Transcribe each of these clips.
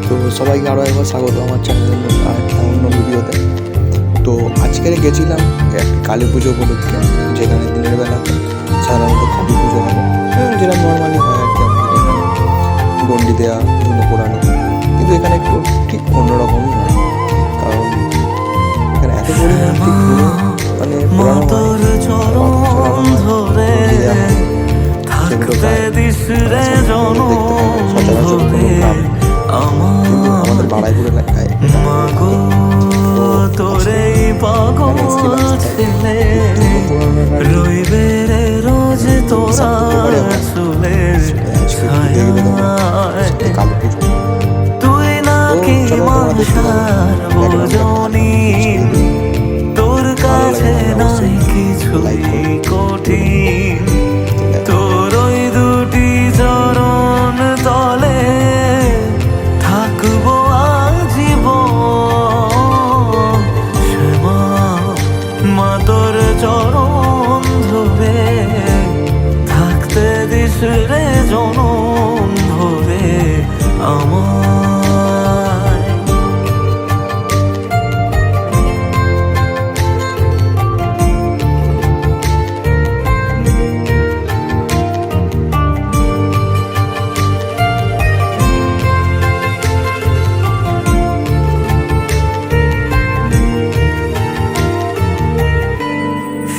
তো সবাইকে আরও একবার স্বাগত আমার চ্যানেলের একটা অন্য ভিডিওতে। তো আজকে গেছিলাম একটা কালী পুজো উপলক্ষে, যেখানে দিনের বেলাতে সাধারণত কালী পুজো হবে, যেটা নর্মালি হয় আর কি। আমাদের এখানে গন্ডি দেওয়া, বিভিন্ন পোড়ানো, কিন্তু এখানে একটু ঠিক অন্যরকমই হয়। কারণ এখানে এত পরিমাণ ঠিক মানে পোড়ানো হয়, গন্ডি দেওয়া হয়, সেগুলো সচরাচর কোনো গ্রাম কিন্তু আমাদের বাড়াইপুর এলাকায় তোর কাছে নাই কিছুই কঠিন, তোর ওই দুটি চরণ তলে থাকবো আজীবন। শ্যামা মা তোর চরণ ধরে থাকতে দিস রে জনম ভরে আমার।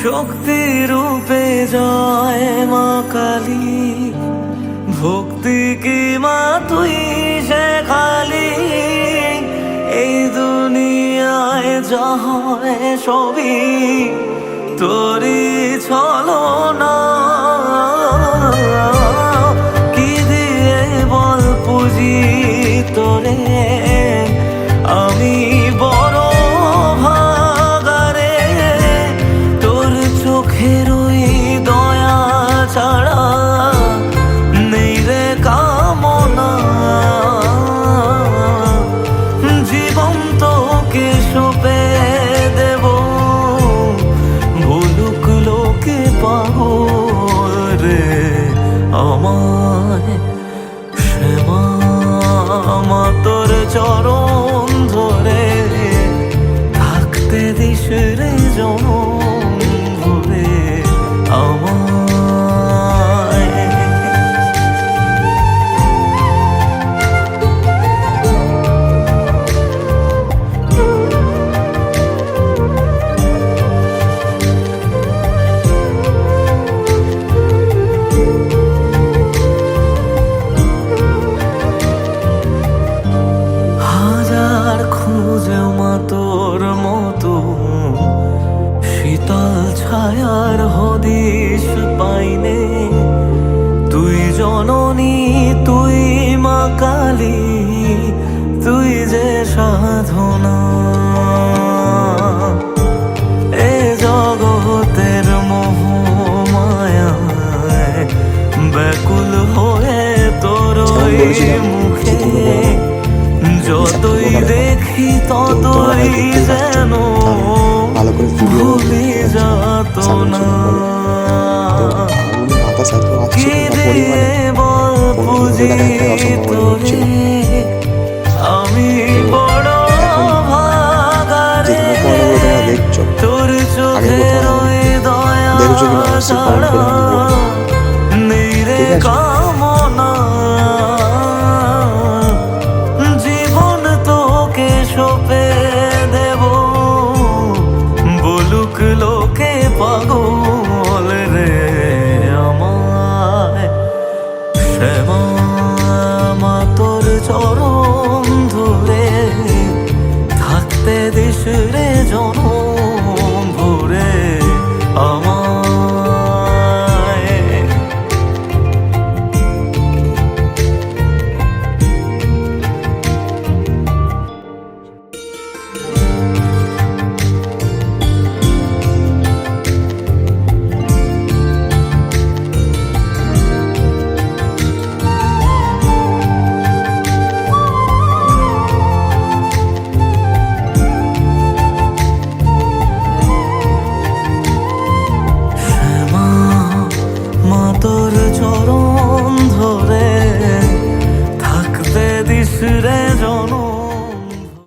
শক্তি রূপে জয় মা কালী, ভক্তি কি মা তুই শেখালি। এই দুনিয়ায় যা হয় সবই তোরই ছলনা, কি দিয়ে বল পুজি তোরে আমি বড় ভাগারে। তোর চোখের ওই দয়া ছাড়া নেই রে কামনা, জীবন তোকে সঁপে দেব ভুলুক লোকে পাবো রে আমায়। শ্যামা মা তোর চরণ ধরে থাকতে দিস রে জনম ভরে আমায়। হাজার খুঁজে মা তোর মতো শীতল ছায়ার হদিশ পাইনে। তুই জননী তুই মা কালী, তুই যে সাধনা এ জগতের মোহ মায়ায় ব্যাকুল হয়ে তোর মুখে যতই দেখি ততই যেন ভুলে যাত না। কি দিয়ে বল পুজি তোরে আমি বড় ভাগারে। তোর চোখের ওই দয়া ছাড়া নেই রে কামনা, জীবন তোকে সঁপে দেব বলুক লোকে পাগল রে আমায়। শ্যামা মা তোর চরণ ধরে থাকতে দিস রে জনম ভরে আমায়। তোর চরণ ধরে থাকতে দিস রে